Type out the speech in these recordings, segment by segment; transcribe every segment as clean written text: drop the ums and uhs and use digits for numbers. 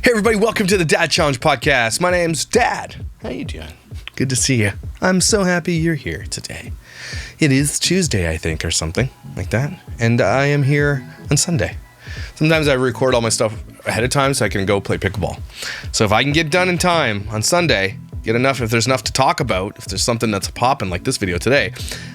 Hey everybody, welcome to the Dad Challenge Podcast. My name's Dad. How you doing? Good to see you. I'm so happy you're here today. It is Tuesday, I think, or something like that. And I am here on Sunday. Sometimes I record all my stuff ahead of time so I can go play pickleball. So if I can get done in time on Sunday, get enough, if there's enough to talk about, if there's something that's popping like this video today,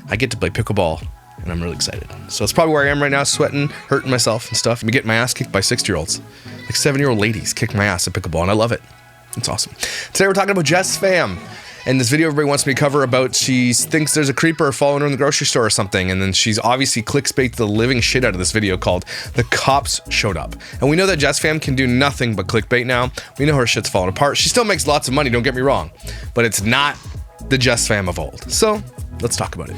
I get to play pickleball and I'm really excited. So that's probably where I am right now, sweating, hurting myself and stuff. I'm getting my ass kicked by 60-year-olds. Like 7-year-old ladies kick my ass at pickleball and I love it. It's awesome. Today we're talking about Jess Fam. And this video everybody wants me to cover about she thinks there's a creeper following her in the grocery store or something, and then she's obviously clickbait the living shit out of this video called The Cops Showed Up. And we know that Jess Fam can do nothing but clickbait now. We know her shit's falling apart. She still makes lots of money, don't get me wrong, but it's not the Jess Fam of old. So let's talk about it.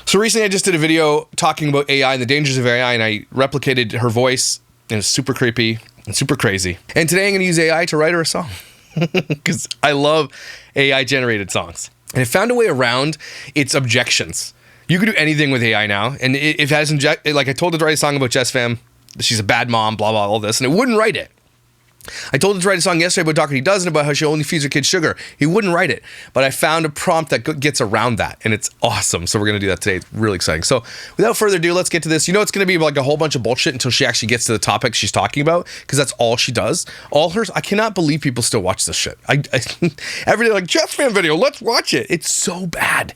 So recently I just did a video talking about AI and the dangers of AI, and I replicated her voice, and it's super creepy and super crazy. And today I'm going to use AI to write her a song because I love AI generated songs. And it found a way around its objections. You can do anything with AI now, and it has like I told it to write a song about Jess Fam, she's a bad mom, blah blah, all this, and it wouldn't write it. I told him to write a song yesterday about Dr. He Doesn't, about how she only feeds her kids sugar. He wouldn't write it, but I found a prompt that gets around that, and it's awesome. So we're going to do that today. It's really exciting. So without further ado, let's get to this. You know, it's going to be like a whole bunch of bullshit until she actually gets to the topic she's talking about, because that's all she does. All hers. I cannot believe people still watch this shit. Every day, like, Jess Fam video, let's watch it. It's so bad.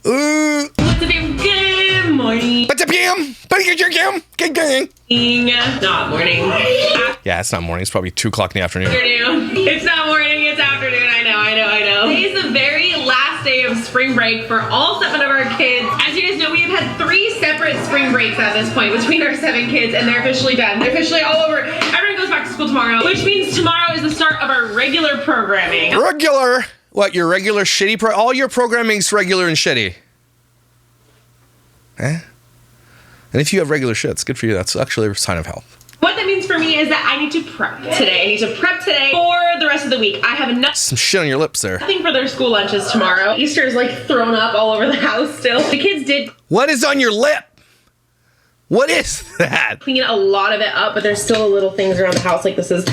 What's up, good morning. What's up, Cam? Good gang. Not morning. Yeah, it's not morning. It's probably 2 o'clock in the afternoon. Afternoon. It's not morning, it's afternoon. I know. Today is the very last day of spring break for all 7 of our kids. As you guys know, we have had 3 separate spring breaks at this point between our 7 kids, and they're officially done. They're officially all over. Everyone goes back to school tomorrow, which means tomorrow is the start of our regular programming. Regular? What, your regular shitty all your programming's regular and shitty. Eh? And if you have regular shits, good for you. That's actually a sign of health. What that means for me is that I need to prep today. I need to prep today for the rest of the week. I have enough. Some shit on your lips there. Nothing for their school lunches tomorrow. Easter is like thrown up all over the house still. The kids did. What is on your lip? What is that? Clean a lot of it up, but there's still little things around the house. Like this is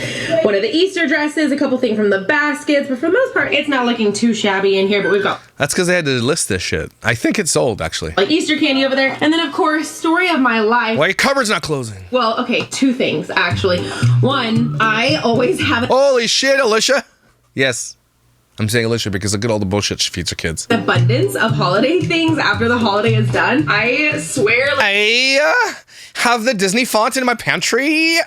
one of the Easter dresses, a couple things from the baskets, but for the most part, it's not looking too shabby in here, but we've got. That's because they had to list this shit. I think it's sold, actually. Like Easter candy over there. And then, of course, story of my life. Why your cupboard's not closing? Well, okay, 2 things, actually. One, I always have Holy shit, Alicia. Yes. I'm saying Alicia because look at all the bullshit she feeds her kids. an abundance of holiday things after the holiday is done. I swear. I have the Disney font in my pantry.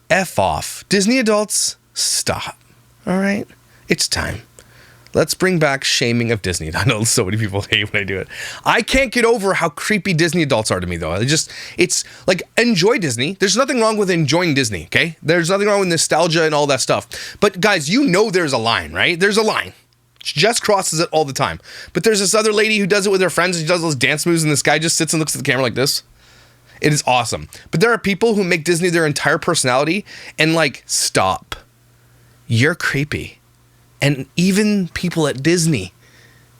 F off. Disney adults, stop. All right? It's time. Let's bring back shaming of Disney. I know so many people hate when I do it. I can't get over how creepy Disney adults are to me, though. It's like, enjoy Disney. There's nothing wrong with enjoying Disney, okay? There's nothing wrong with nostalgia and all that stuff. But guys, you know there's a line, right? There's a line. She just crosses it all the time. But there's this other lady who does it with her friends. She does those dance moves, and this guy just sits and looks at the camera like this. It is awesome. But there are people who make Disney their entire personality, and like, stop. You're creepy. And even people at Disney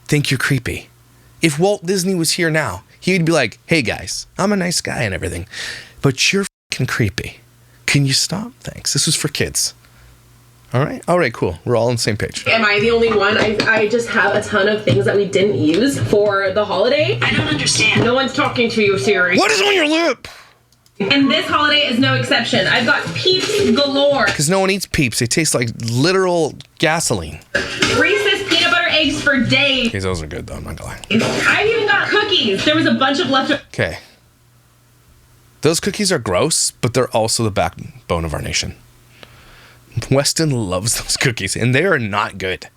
think you're creepy. If Walt Disney was here now, he'd be like, hey guys, I'm a nice guy and everything, but you're fucking creepy. Can you stop? Thanks. This was for kids. All right, cool. We're all on the same page. Am I the only one? I just have a ton of things that we didn't use for the holiday. I don't understand. No one's talking to you, Siri. What is on your lip? And this holiday is no exception. I've got Peeps galore. Because no one eats Peeps. They taste like literal gasoline. Reese's peanut butter eggs for days. Okay, those are good, though. I'm not gonna lie. I've even got cookies. There was a bunch of leftover. Okay. Those cookies are gross, but they're also the backbone of our nation. Weston loves those cookies, and they are not good.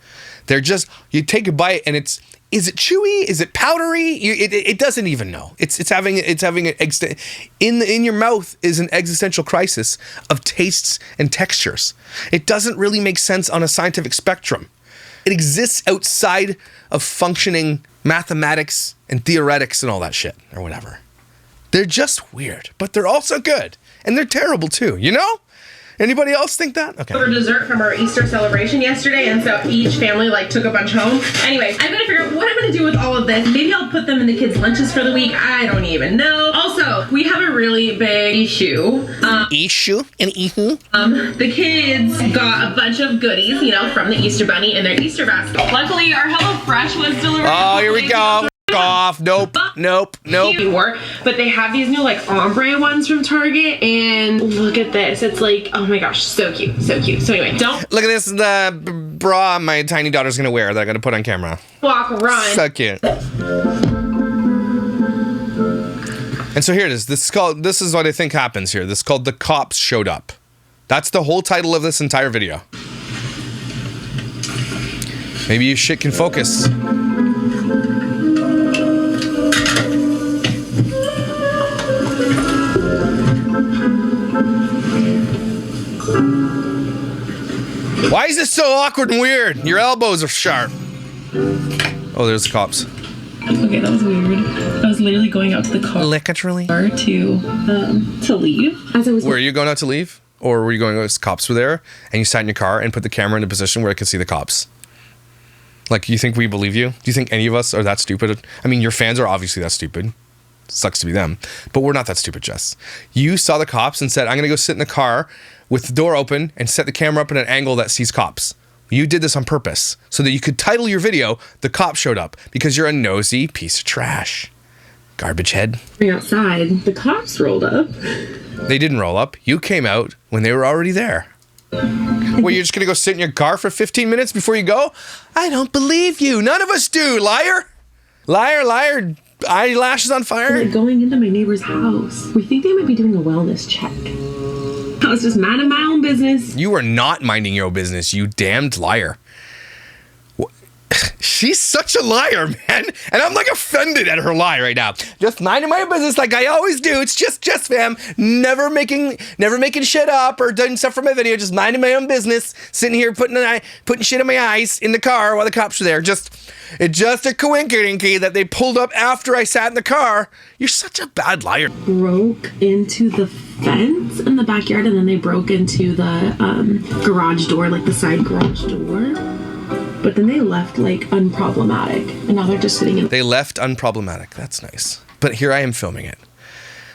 They're just, you take a bite, and is it chewy? Is it powdery? It doesn't even know. It's having in your mouth is an existential crisis of tastes and textures. It doesn't really make sense on a scientific spectrum. It exists outside of functioning mathematics and theoretics and all that shit or whatever. They're just weird, but they're also good. And they're terrible too, you know? Anybody else think that? Okay. For dessert from our Easter celebration yesterday, and so each family like took a bunch home. Anyway, I'm gonna figure out what I'm gonna do with all of this. Maybe I'll put them in the kids' lunches for the week. I don't even know. Also, we have a really big issue. Issue? An issue? The kids got a bunch of goodies, you know, from the Easter Bunny in their Easter basket. Luckily, our HelloFresh was delivered. Oh, here we go. Off. Nope. But they have these new like ombre ones from Target, and look at this. It's like, oh my gosh, so cute, so cute. So anyway, don't Look at this, the bra my tiny daughter's gonna wear that I'm gonna put on camera. walk, run. So cute. And so here it is. This is what I think happens here. This is called The Cops Showed Up. That's the whole title of this entire video. Maybe your shit can focus. Why is this so awkward and weird? Your elbows are sharp. Oh, there's the cops. Okay, that was weird. I was literally going out to the car Literally. to leave. As I was Were you going out to leave? Or were you going as cops were there and you sat in your car and put the camera in a position where I could see the cops? Like, you think we believe you? Do you think any of us are that stupid? I mean, your fans are obviously that stupid. Sucks to be them. But we're not that stupid, Jess. You saw the cops and said, I'm going to go sit in the car with the door open and set the camera up at an angle that sees cops. You did this on purpose so that you could title your video, The Cops Showed Up, because you're a nosy piece of trash. Garbage head. outside, the cops rolled up. They didn't roll up. You came out when they were already there. Well, you're just going to go sit in your car for 15 minutes before you go? I don't believe you. None of us do, liar. Liar, liar. Eyelashes on fire. They're going into my neighbor's house. We think they might be doing a wellness check. I was just minding my own business. You are not minding your own business, you damned liar. She's such a liar, man. And I'm like offended at her lie right now. Just minding my own business like I always do. It's just Jess Fam. Never making shit up or doing stuff for my video. Just minding my own business. Sitting here putting shit in my eyes in the car while the cops are there. It's just a coincidence that they pulled up after I sat in the car. You're such a bad liar. Broke into the fence in the backyard, and then they broke into the garage door, like the side garage door. But then they left like unproblematic, and now they're just sitting in. They left unproblematic. That's nice. But here I am filming it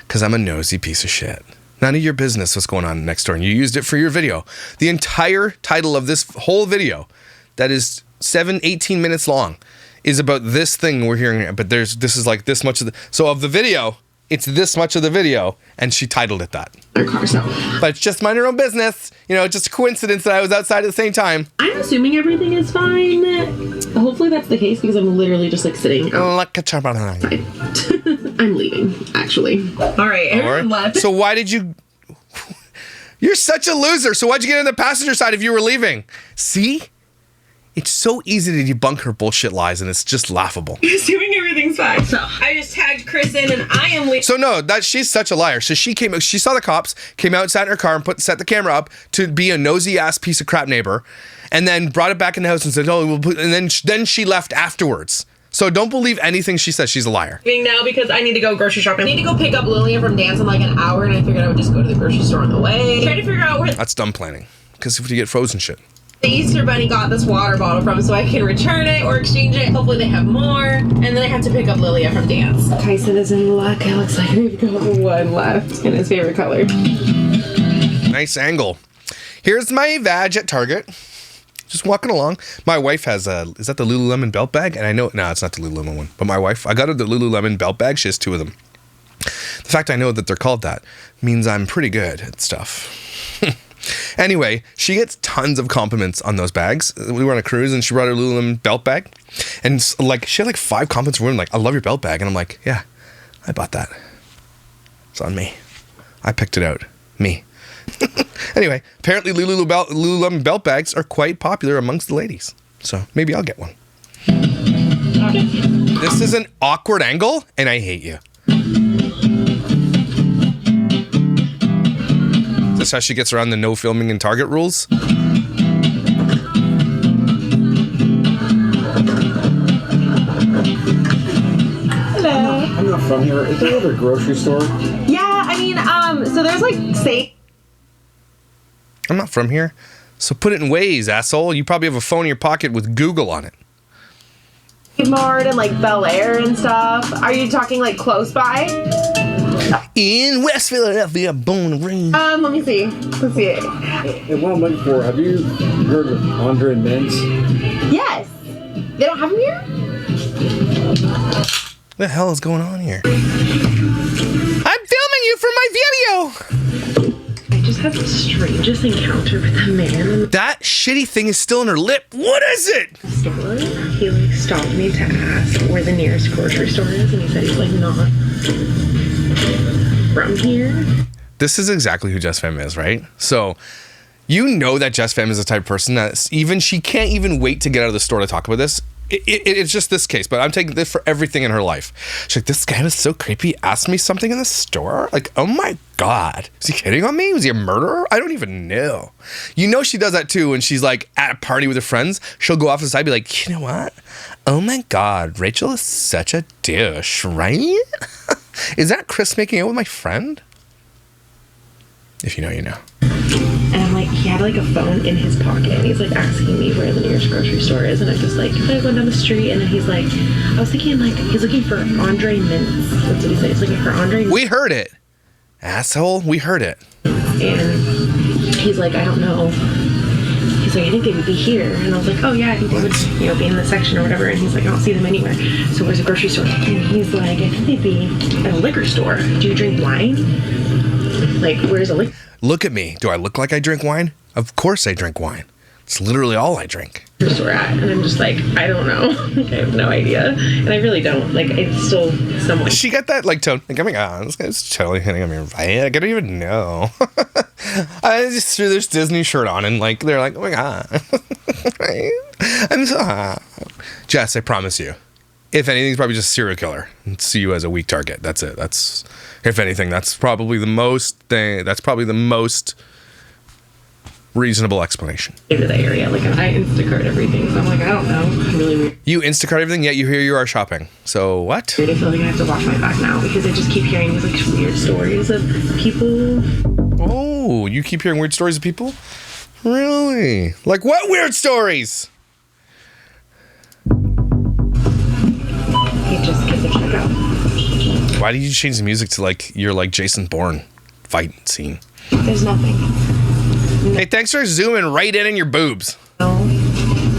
because I'm a nosy piece of shit. None of your business what's going on next door, and you used it for your video. The entire title of this whole video, that is 18 minutes long, is about this thing we're hearing. But this is like this much of the. So of the video, it's this much of the video, and she titled it that. Their car, so. But it's just mind your own business. You know, just a coincidence that I was outside at the same time. I'm assuming everything is fine. Hopefully that's the case because I'm literally just like sitting outside. I'm leaving, actually. All right, everyone left. So why did you... You're such a loser. So why'd you get on the passenger side if you were leaving? See? It's so easy to debunk her bullshit lies, and it's just laughable. Assuming everything's fine. So I just tagged Chris in, and I am leaving. So no, she's such a liar. So she saw the cops, came out, sat in her car, and set the camera up to be a nosy ass piece of crap neighbor, and then brought it back in the house and said, and then she left afterwards. So don't believe anything she says. She's a liar. Now because I need to go grocery shopping. I need to go pick up Lillian from dance in like an hour, and I figured I would just go to the grocery store on the way. Try to figure out where. That's dumb planning. Because if you get frozen shit. The Easter Bunny got this water bottle from, so I can return it or exchange it. Hopefully they have more. And then I have to pick up Lilia from dance. Tyson is in luck. It looks like we've got one left in his favorite color. Nice angle. Here's my vag at Target. Just walking along. My wife has is that the Lululemon belt bag? And I know, no, it's not the Lululemon one. But my wife, I got her the Lululemon belt bag. She has two of them. The fact I know that they're called that means I'm pretty good at stuff. Anyway, she gets tons of compliments on those bags. We were on a cruise and she brought her Lululemon belt bag. And like she had like 5 compliments from women like, I love your belt bag. And I'm like, yeah, I bought that. It's on me. I picked it out. Me. Anyway, apparently Lululemon belt bags are quite popular amongst the ladies. So maybe I'll get one. This is an awkward angle and I hate you. That's how she gets around the no filming in Target rules. I'm not from here. Is there a grocery store? Yeah, I mean, so there's like I'm not from here. So put it in Waze, asshole. You probably have a phone in your pocket with Google on it. Mart and like Bel Air and stuff. Are you talking like close by? In West Philadelphia, born and raised. Let me see. Let's see it. And what I'm looking for, have you heard of Andre Mintz? Yes. They don't have them here? What the hell is going on here? I'm filming you for my video! I just had the strangest encounter with a man. That shitty thing is still in her lip. What is it? Store. He like stopped me to ask where the nearest grocery store is, and he said he's like not from here. This is exactly who Jess Fam is, right? So, you know that Jess Fam is the type of person that even she can't even wait to get out of the store to talk about this. It's just this case, but I'm taking this for everything in her life. She's like, this guy was so creepy. Asked me something in the store. Like, oh my God. Is he kidding on me? Was he a murderer? I don't even know. You know she does that too when she's like at a party with her friends. She'll go off to the side and be like, you know what? Oh my God, Rachel is such a douche, right? Is that Chris making out with my friend? If you know, you know. And I'm like, he had like a phone in his pocket, and he's like asking me where the nearest grocery store is, and I'm just like, I'm going down the street, and then he's like, I was thinking like, he's looking for Andre Mintz. That's what he said. He's looking for Andre Mintz. We heard it. Asshole, we heard it. And he's like, I don't know. He's like, I think they would be here. And I was like, oh yeah, I think they would, you know, be in the section or whatever. And he's like, I don't see them anywhere. So where's the grocery store? And he's like, I think they'd be at a liquor store. Do you drink wine? Like, where's a liquor Look at me. Do I look like I drink wine? Of course I drink wine. It's literally all I drink. store at? And I'm just like, I don't know. Like, I have no idea. And I really don't. Like, it's still somewhat. She got that, like, tone. Like, oh my God, this guy's totally hitting on me right. I don't even know. I just threw this Disney shirt on and, like, they're like, oh my God. Right? I'm so hot. Jess, I promise you. If anything, it's probably just a serial killer. And see you as a weak target. That's it. That's, if anything, that's probably the most reasonable explanation. Into the area, like I Instacart everything, so I'm like, I don't know. I'm really weird. You Instacart everything, yet here you are shopping. So what? I feel like I have to watch my back now because I just keep hearing these like weird stories of people. Oh, you keep hearing weird stories of people? Really? Like what weird stories? He just gets a check out. Why did you change the music to like your like Jason Bourne fight scene? There's nothing. Hey, thanks for zooming right in your boobs. No.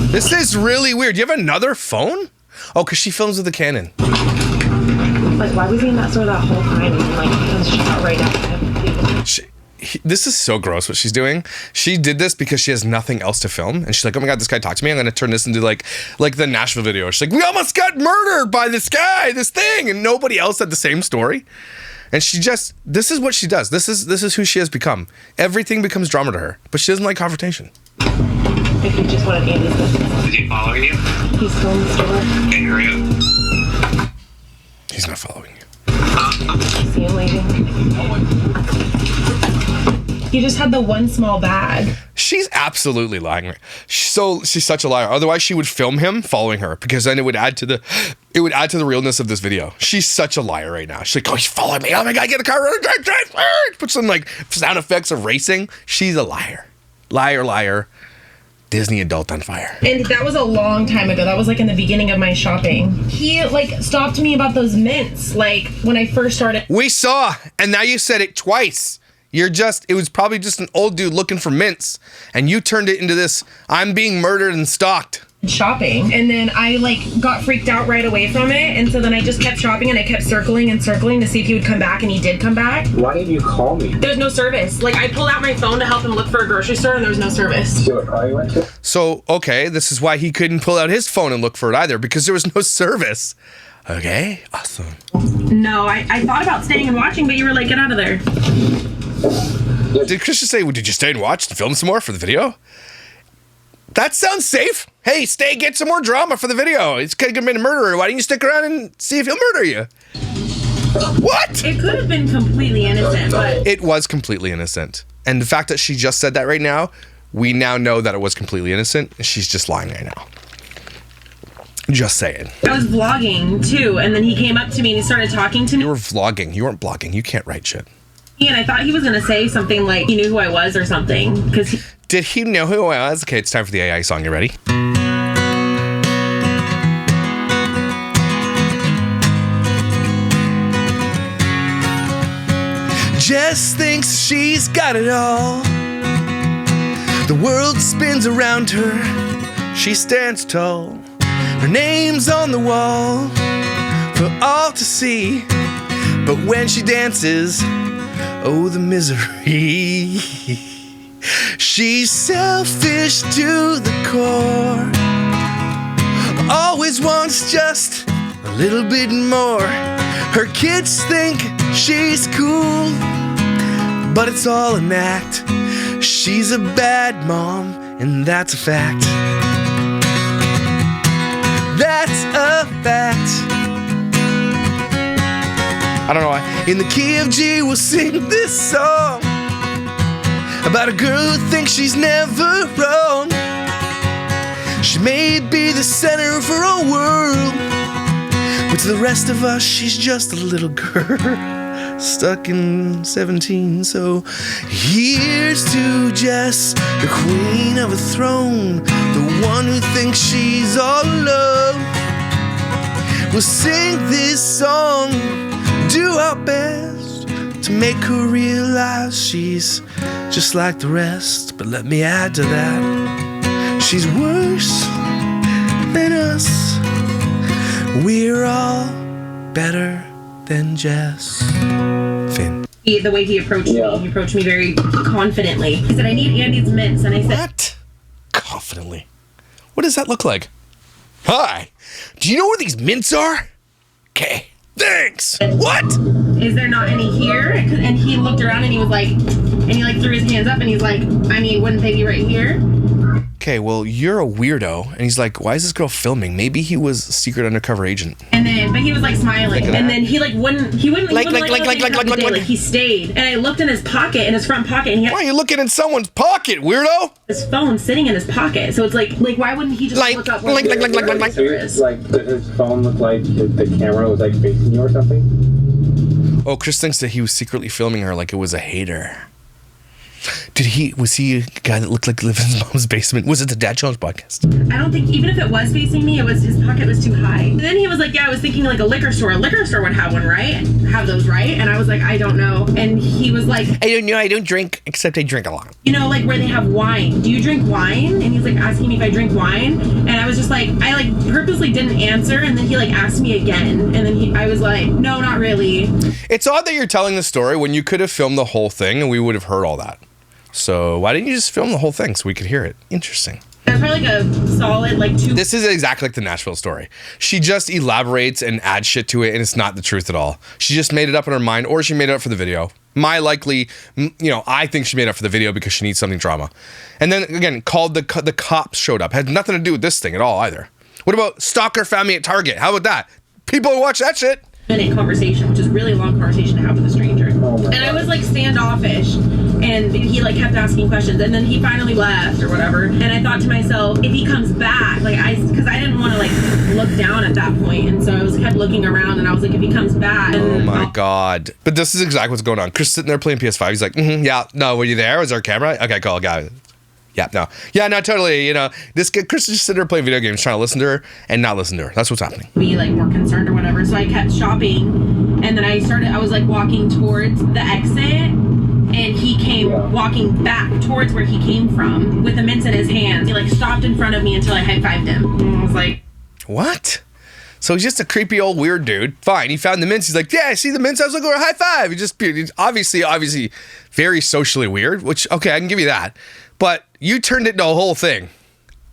This is really weird. Do you have another phone? Oh, because she films with the Canon. Like, why was he in that store that whole time? And like, he comes shot right at him. This is so gross what she's doing. She did this because she has nothing else to film. And she's like, oh my God, this guy talked to me. I'm going to turn this into like the Nashville video. She's like, we almost got murdered by this guy, this thing. And nobody else had the same story. And she just, this is what she does. This is who she has become. Everything becomes drama to her. But she doesn't like confrontation. If you just wanted Andy's business. Is he following you? He's still in the store. Can you hurry up? He's not following you. See him leaving. He just had the one small bag. She's absolutely lying. She's such a liar. Otherwise, she would film him following her because then it would add to the realness of this video. She's such a liar right now. She's like, oh, he's following me. Oh my God, get a car. Drive. Put some like sound effects of racing. She's a liar. Liar. Disney adult on fire. And that was a long time ago. That was like in the beginning of my shopping. He like stopped me about those mints like when I first started. We saw, and now you said it twice. It was probably just an old dude looking for mints, and you turned it into this, I'm being murdered and stalked. Shopping. And then I like got freaked out right away from it. And so then I just kept shopping and I kept circling and circling to see if he would come back, and he did come back. Why didn't you call me? There's no service. Like I pulled out my phone to help him look for a grocery store and there was no service. See what car you went to? So, okay, this is why he couldn't pull out his phone and look for it either, because there was no service. Okay, awesome. No, I thought about staying and watching, but you were like, get out of there. Did Christian say, did you stay and watch and film some more for the video? That sounds safe. Hey, stay, get some more drama for the video. It's could have been a murderer. Why didn't you stick around and see if he'll murder you? What? It could have been completely innocent, but It was completely innocent. And the fact that she just said that right now, we now know that it was completely innocent. She's just lying right now. Just saying. I was vlogging too, and then he came up to me and he started talking to me. You were vlogging. You weren't blogging. You can't write shit. And I thought he was going to say something like he knew who I was or something. Did he know who I was? Okay, it's time for the AI song. You ready? Jess thinks she's got it all. The world spins around her. She stands tall. Her name's on the wall for all to see. But when she dances, oh, the misery. She's selfish to the core. Always wants just a little bit more. Her kids think she's cool, but it's all an act. She's a bad mom, and that's a fact. That's a fact. I don't know why. In the key of G, we'll sing this song about a girl who thinks she's never wrong. She may be the center of her own world, but to the rest of us, she's just a little girl stuck in 17. So here's to Jess, the queen of a throne, the one who thinks she's all alone. We'll sing this song, do our best to make her realize she's just like the rest. But let me add to that, she's worse than us. We're all better than Jess. Finn. The way he approached me very confidently. He said, I need Andy's mints. And I said, What? Confidently. What does that look like? Hi. Do you know where these mints are? Okay. Thanks. What? Is there not any here? And he looked around and he was like, and he like threw his hands up and he's like, I mean, wouldn't they be right here? Okay, well, you're a weirdo. And he's like, why is this girl filming? Maybe he was a secret undercover agent. And then, but he was like smiling. And then he wouldn't he stayed. And I looked in his pocket, in his front pocket, and he had Why are you looking in someone's pocket, weirdo? his phone sitting in his pocket. So it's like why wouldn't he just look up? So does his phone look like the camera was like facing you or something? Oh, Chris thinks that he was secretly filming her like it was a hater. Was he a guy that looked like he lived in his mom's basement? Was it the Dad Challenge podcast? I don't think, even if it was facing me, his pocket was too high. And then he was like, yeah, I was thinking like a liquor store. A liquor store would have one, right? Have those, right? And I was like, I don't know. And he was like, I don't know. I don't drink, except I drink a lot. You know, like where they have wine. Do you drink wine? And he's like asking me if I drink wine. And I was just like, I like purposely didn't answer. And then he like asked me again. And then I was like, no, not really. It's odd that you're telling the story when you could have filmed the whole thing and we would have heard all that. So why didn't you just film the whole thing so we could hear it? Interesting. That's probably like a solid like 2. This is exactly like the Nashville story. She just elaborates and adds shit to it, and it's not the truth at all. She just made it up in her mind, or she made it up for the video. I think she made it up for the video because she needs something drama. And then again, called the cops showed up. Had nothing to do with this thing at all either. What about stalker found me at Target? How about that? People who watch that shit. Minute conversation, which is a really long conversation to have with a stranger. And I was like standoffish, and he like kept asking questions, and then he finally left or whatever. And I thought to myself, if he comes back, because I didn't want to like look down at that point, and so I kept looking around, and I was like, if he comes back. Oh my God! But this is exactly what's going on. Chris sitting there playing PS5. He's like, yeah, no, were you there? Was there a camera? Okay, cool, got it. Yeah, no, totally. This kid, Chris is just sitting there playing video games, trying to listen to her and not listen to her. That's what's happening. Be like more concerned or whatever. So I kept shopping, and then I was like walking towards the exit, and he came walking back towards where he came from with the mints in his hands. He like stopped in front of me until I high-fived him. And I was like, what? So he's just a creepy old weird dude. Fine, he found the mints. He's like, yeah, I see the mints. I was looking for a high five. He's obviously very socially weird, which, okay, I can give you that. But you turned it into a whole thing,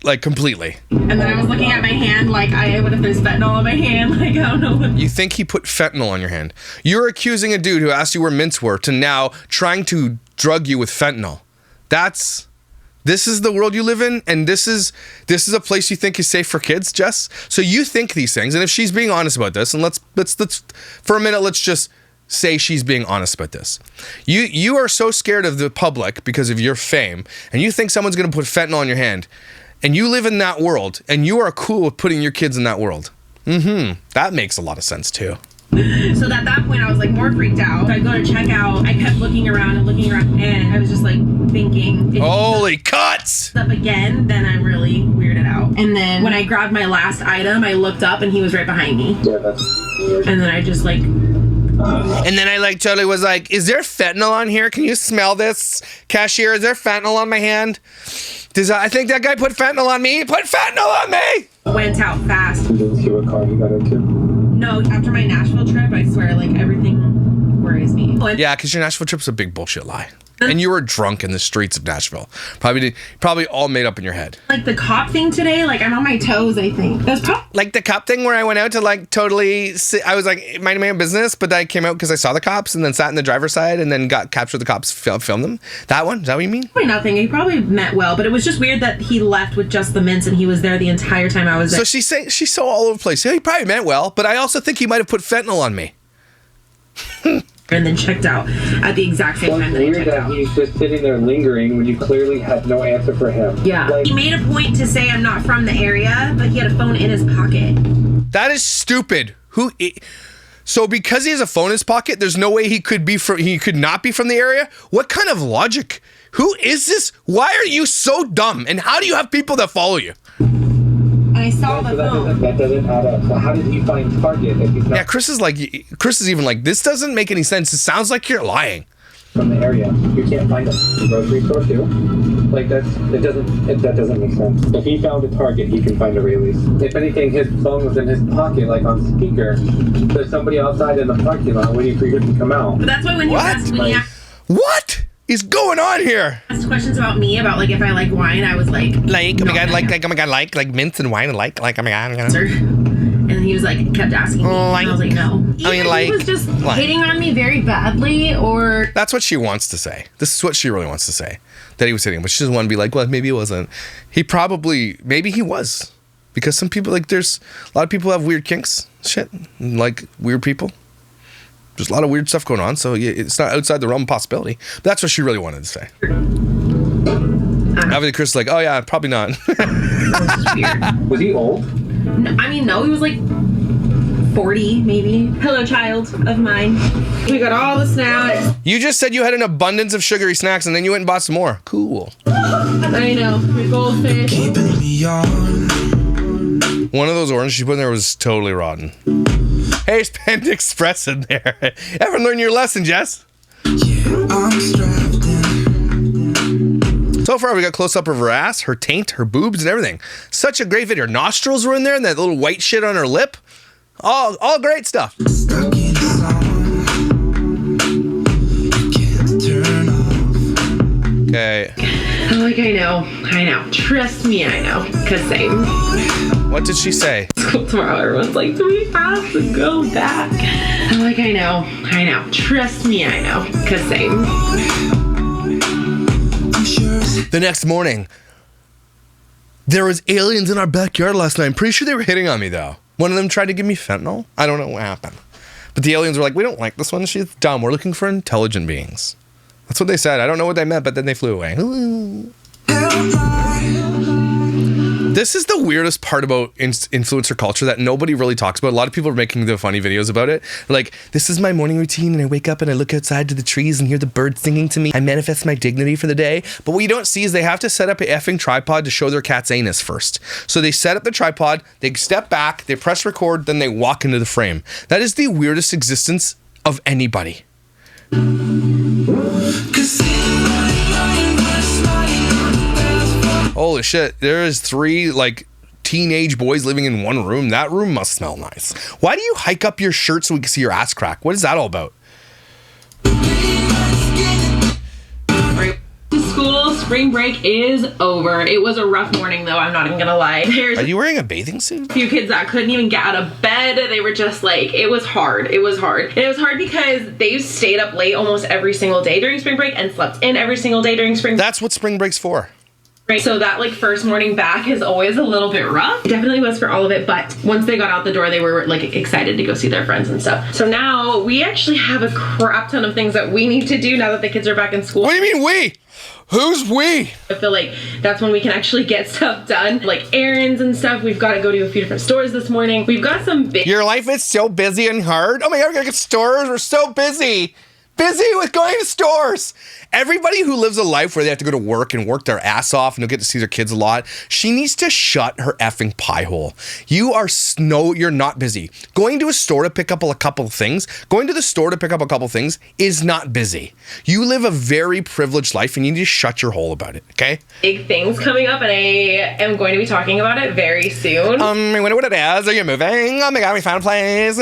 like completely. And then I was looking at my hand like, what if there's fentanyl on my hand? Like, I don't know. You think he put fentanyl on your hand? You're accusing a dude who asked you where mints were to now trying to drug you with fentanyl. This is the world you live in, and this is a place you think is safe for kids, Jess? So you think these things, and if she's being honest about this, and let's for a minute, let's just say she's being honest about this. You are so scared of the public because of your fame, and you think someone's going to put fentanyl on your hand. and you live in that world, and you are cool with putting your kids in that world. That makes a lot of sense too. So at that point, I was like more freaked out. So I go to check out. I kept looking around, and I was just like thinking, if Holy cuts! up again, then I'm really weirded out. And then when I grabbed my last item, I looked up and he was right behind me. Yeah, that's weird. And then I just like, And then I like totally was like, is there fentanyl on here? Can you smell this? Cashier, is there fentanyl on my hand? I think that guy put fentanyl on me. He put fentanyl on me! went out fast. You didn't see what car you got into? No, after my Nashville trip, I swear, like, everything worries me. Yeah, because your Nashville trip's a big bullshit lie. And you were drunk in the streets of Nashville. Probably all made up in your head. Like the cop thing today, like I'm on my toes, I think. That's probably like the cop thing where I went out to like totally I was like minding my own business, but then I came out because I saw the cops and then sat in the driver's side and then got captured the cops, filmed them. That one? Is that what you mean? probably nothing. He probably meant well, but it was just weird that he left with just the mints and he was there the entire time I was there. So she's so all over the place. Yeah, he probably meant well, but I also think he might have put fentanyl on me. And then checked out at the exact same time that I It's checked weird that out. he's just sitting there lingering when you clearly had no answer for him. Yeah. Like, He made a point to say I'm not from the area, but he had a phone in his pocket. That is stupid. So because he has a phone in his pocket, there's no way he could not be from the area? What kind of logic? Who is this? Why are you so dumb? And how do you have people that follow you? And I saw so the phone. that doesn't add up. So how did he find Target if he's not Yeah, Chris is even like, this doesn't make any sense. It sounds like you're lying. from the area? You can't find a grocery store too? Like that doesn't make sense. If he found a Target, he can find a Rayleigh's. If anything, his phone was in his pocket, like on speaker. There's somebody outside in the parking lot waiting for you to come out. But that's why when he What? What is going on here? asked questions about me, about like if I like wine, I was like, Like, oh my god, no. like mints and wine, and like, oh my god, I'm gonna. Sir. And he was like, kept asking me. Like- and I was like, no. I mean, like, he was just like- hitting on me very badly, or That's what she wants to say. This is what she really wants to say. That he was hitting, but she doesn't want to be like, well, maybe it wasn't. Maybe he was. Because some people, like, there's a lot of people have weird kinks, shit, like weird people. There's a lot of weird stuff going on, so it's not outside the realm of possibility. But that's what she really wanted to say. Obviously, Chris is like, oh yeah, probably not. Was he old? no, I mean, no, he was like 40, maybe. Hello, child of mine. We got all the snacks. You just said you had an abundance of sugary snacks, and then you went and bought some more. Cool. I know, the goldfish. One of those oranges she put in there was totally rotten. Hey, there's Panda Express in there. Ever learn your lesson, Jess? So far, we got close up of her ass, her taint, her boobs, and everything. Such a great video. Her nostrils were in there, and that little white shit on her lip. All great stuff. Okay. Like, I know. Trust me, I know. Cause same. What did she say? Tomorrow, everyone's like, do we have to go back? I'm like, I know. Trust me, I know. Cause same. The next morning, there was aliens in our backyard last night. I'm pretty sure they were hitting on me, though. One of them tried to give me fentanyl. I don't know what happened. But the aliens were like, we don't like this one. She's dumb. We're looking for intelligent beings. That's what they said. I don't know what they meant, but then they flew away. This is the weirdest part about influencer culture that nobody really talks about. A lot of people are making the funny videos about it. Like, this is my morning routine, and I wake up and I look outside to the trees and hear the birds singing to me. I manifest my dignity for the day. But what you don't see is they have to set up an effing tripod to show their cat's anus first. So they set up the tripod, they step back, they press record, then they walk into the frame. That is the weirdest existence of anybody. Holy shit, there is 3 like teenage boys living in one room. That room must smell nice. Why do you hike up your shirt so we can see your ass crack? What is that all about? School spring break is over. It was a rough morning though, I'm not even gonna lie. There's Are you wearing a bathing suit? a few kids that couldn't even get out of bed. They were just like, it was hard. And it was hard because they stayed up late almost every single day during spring break and slept in every single day during spring That's what spring break's for. Right. So that like first morning back is always a little bit rough. It definitely was for all of it, but once they got out the door, they were like excited to go see their friends and stuff. So now we actually have a crap ton of things that we need to do now that the kids are back in school. What do you mean we? Who's we? I feel like that's when we can actually get stuff done, like errands and stuff. We've got to go to a few different stores this morning. We've got some big... Your life is so busy and hard. Oh my God, we're gonna get stores. We're so busy. Busy with going to stores. Everybody who lives a life where they have to go to work and work their ass off and don't get to see their kids a lot, she needs to shut her effing pie hole. You're not busy. Going to a store to pick up a couple of things, is not busy. You live a very privileged life and you need to shut your hole about it, okay? Big things coming up and I am going to be talking about it very soon. I wonder what it is. Are you moving? Oh my God, we found a place.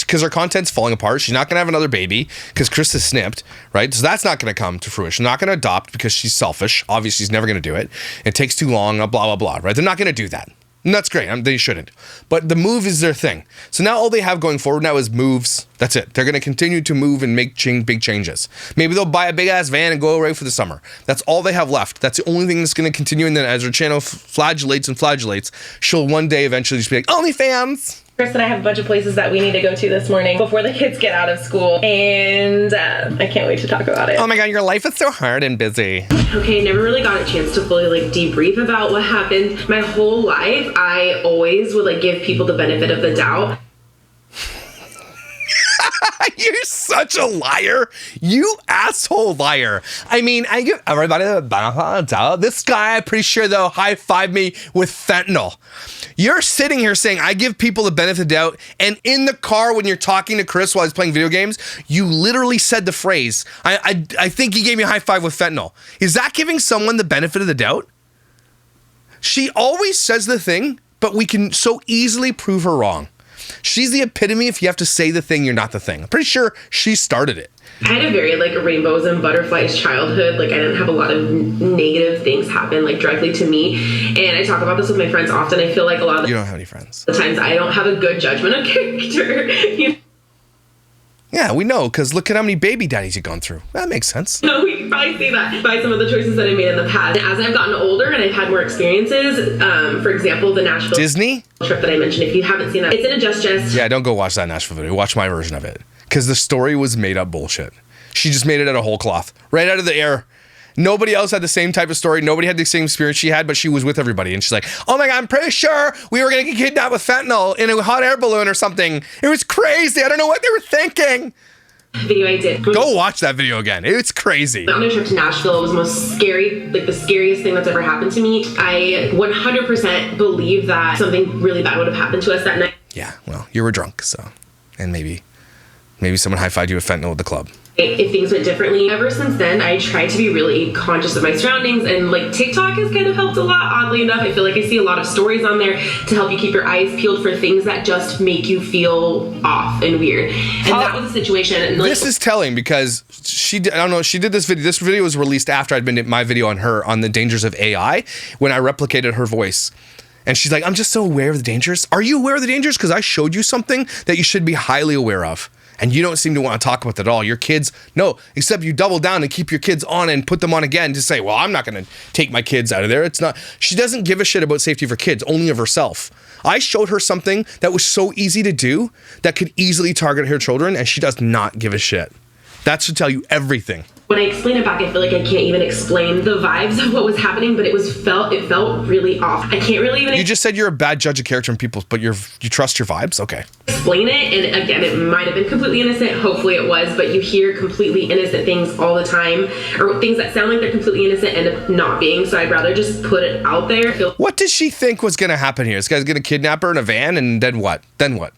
Because her content's falling apart. She's not going to have another baby because Chris is snipped, right? So that's not going to come to fruition. Not going to adopt because she's selfish. Obviously, she's never going to do it. It takes too long, blah, blah, blah, right? They're not going to do that. And that's great. They shouldn't. But the move is their thing. So now all they have going forward now is moves. That's it. They're going to continue to move and make big changes. Maybe they'll buy a big-ass van and go away for the summer. That's all they have left. That's the only thing that's going to continue. And then as her channel flagellates, she'll one day eventually just be like, OnlyFans! Chris and I have a bunch of places that we need to go to this morning before the kids get out of school, and I can't wait to talk about it. Oh my God, your life is so hard and busy. Okay, never really got a chance to fully like debrief about what happened. My whole life, I always would like give people the benefit of the doubt. You're such a liar. You asshole liar. I mean, I give everybody the benefit of the doubt. This guy, I'm pretty sure they'll high-five me with fentanyl. You're sitting here saying I give people the benefit of the doubt, and in the car when you're talking to Chris while he's playing video games, you literally said the phrase, I think he gave me a high-five with fentanyl. Is that giving someone the benefit of the doubt? She always says the thing, but we can so easily prove her wrong. She's the epitome if you have to say the thing, you're not the thing. I'm pretty sure she started it. I had a very like rainbows and butterflies childhood. Like I didn't have a lot of negative things happen like directly to me. And I talk about this with my friends often. I feel like a lot of You don't have any friends. the times I don't have a good judgment of character. You Yeah, we know, because look at how many baby daddies you've gone through. That makes sense. know, we can probably see that by some of the choices that I made in the past. As I've gotten older and I've had more experiences, for example, the Nashville Disney? trip that I mentioned, if you haven't seen that, it's in a Jess. Yeah, don't go watch that Nashville video. Watch my version of it. Because the story was made up bullshit. She just made it out of whole cloth. Right out of the air. Nobody else had the same type of story. Nobody had the same experience she had, but she was with everybody. And she's like, oh my God, I'm pretty sure we were going to get kidnapped with fentanyl in a hot air balloon or something. It was crazy. I don't know what they were thinking. Video I did. Go watch that video again. It's crazy. On a trip to Nashville, it was the most scary, like the scariest thing that's ever happened to me. I 100% believe that something really bad would have happened to us that night. Yeah, well, you were drunk, so. And maybe someone high-fived you with fentanyl at the club. If things went differently, ever since then, I try to be really conscious of my surroundings, and like TikTok has kind of helped a lot, oddly enough. I feel like I see a lot of stories on there to help you keep your eyes peeled for things that just make you feel off and weird. And that was a situation. And, like, this is telling because she did this video. This video was released after I'd been in my video on the dangers of AI when I replicated her voice. And she's like, I'm just so aware of the dangers. Are you aware of the dangers? Because I showed you something that you should be highly aware of. And you don't seem to want to talk about that at all. Your kids, no, except you double down and keep your kids on and put them on again to say, well, I'm not going to take my kids out of there. It's not, she doesn't give a shit about safety of her kids, only of herself. I showed her something that was so easy to do that could easily target her children, and she does not give a shit. That should tell you everything. When I explain it back, I feel like I can't even explain the vibes of what was happening, but it felt really off. I can't really even... You just said you're a bad judge of character in people, but you trust your vibes? Okay. Explain it, and again, it might have been completely innocent. Hopefully it was, but you hear completely innocent things all the time, or things that sound like they're completely innocent end up not being, so I'd rather just put it out there. What did she think was going to happen here? This guy's going to kidnap her in a van, and then what? Then what?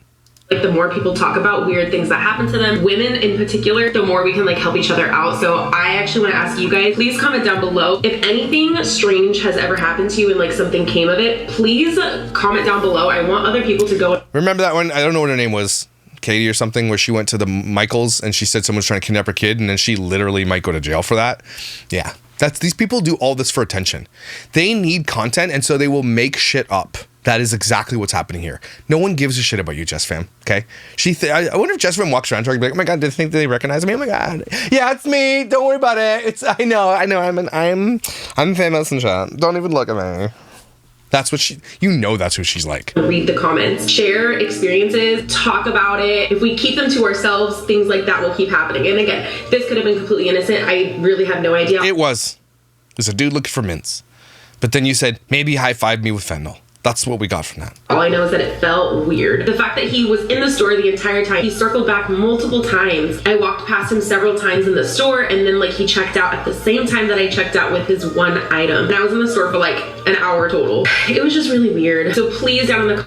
Like the more people talk about weird things that happen to them, women in particular, the more we can like help each other out. So I actually want to ask you guys, please comment down below. If anything strange has ever happened to you and like something came of it, please comment down below. I want other people to go. Remember that one? I don't know what her name was. Katie or something, where she went to the Michaels and she said someone's trying to kidnap her kid, and then she literally might go to jail for that. Yeah. These people do all this for attention. They need content, and so they will make shit up. That is exactly what's happening here. No one gives a shit about you, Jess Fam. Okay? I wonder if Jess Fam walks around and be like, oh my god, do they think they recognize me? Oh my god. Yeah, it's me. Don't worry about it. I know. I'm famous and shit. Don't even look at me. That's what that's who she's like. Read the comments, share experiences, talk about it. If we keep them to ourselves, things like that will keep happening. And again, this could have been completely innocent. I really have no idea. It was. There's a dude looking for mints. But then you said, maybe high-five me with fentanyl. That's what we got from that. All I know is that it felt weird. The fact that he was in the store the entire time, he circled back multiple times. I walked past him several times in the store, and then he checked out at the same time that I checked out with his one item. And I was in the store for an hour total. It was just really weird. So please, down in the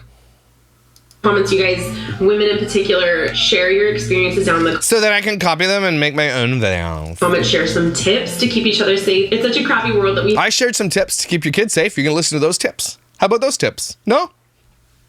comments, you guys, women in particular, share your experiences down in the so that I can copy them and make my own videos. Comments, share some tips to keep each other safe. It's such a crappy world that I shared some tips to keep your kids safe. You can listen to those tips. How about those tips? No?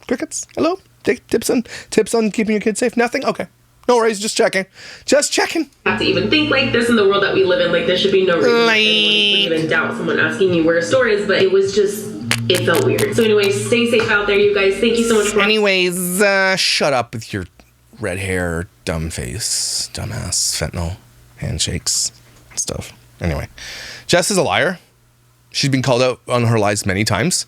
Crickets? Hello? Tips on keeping your kids safe? Nothing? Okay. No worries, just checking. Just checking. Have to even think like this in the world that we live in. There should be no reason anyone would even doubt someone asking you where a store is, but it felt weird. So anyways, stay safe out there, you guys. Thank you so much for anyways, shut up with your red hair, dumb face, dumbass, fentanyl, handshakes, stuff. Anyway, Jess is a liar. She's been called out on her lies many times.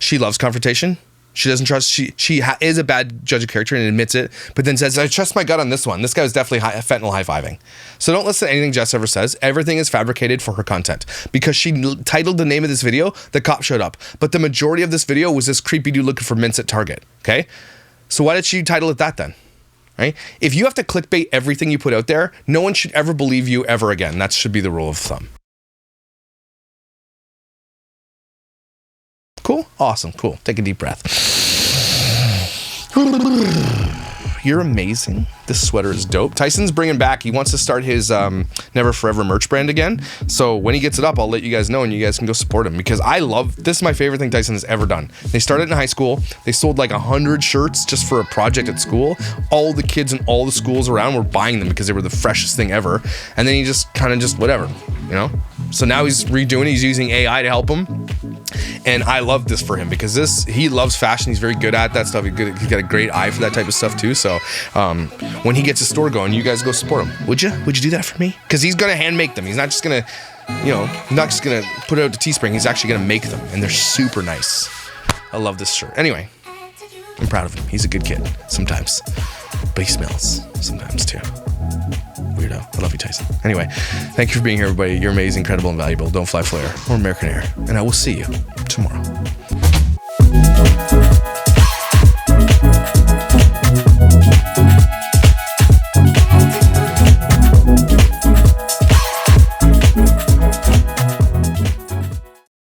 She loves confrontation. She doesn't trust. She is a bad judge of character and admits it, but then says, I trust my gut on this one. This guy was definitely fentanyl high-fiving. So don't listen to anything Jess ever says. Everything is fabricated for her content. Because she titled the name of this video, the cop showed up. But the majority of this video was this creepy dude looking for mints at Target. Okay? So why did she title it that then? Right? If you have to clickbait everything you put out there, no one should ever believe you ever again. That should be the rule of thumb. Cool? Awesome. Cool. Take a deep breath. You're amazing. This sweater is dope. Tyson's bringing back, he wants to start his Never Forever merch brand again. So when he gets it up, I'll let you guys know and you guys can go support him because this is my favorite thing Tyson has ever done. They started in high school. They sold 100 shirts just for a project at school. All the kids in all the schools around were buying them because they were the freshest thing ever. And then he just whatever, So now he's redoing it. He's using AI to help him. And I love this for him because he loves fashion. He's very good at that stuff. He's got a great eye for that type of stuff too. So when he gets a store going, you guys go support him. Would you do that for me? Because he's going to hand make them. He's not just going to, not just going to put it out to Teespring. He's actually going to make them. And they're super nice. I love this shirt. Anyway, I'm proud of him. He's a good kid sometimes. But he smells sometimes too. Weirdo. I love you, Tyson. Anyway, thank you for being here, everybody. You're amazing, incredible, and valuable. Don't fly Flare or American Air. And I will see you tomorrow.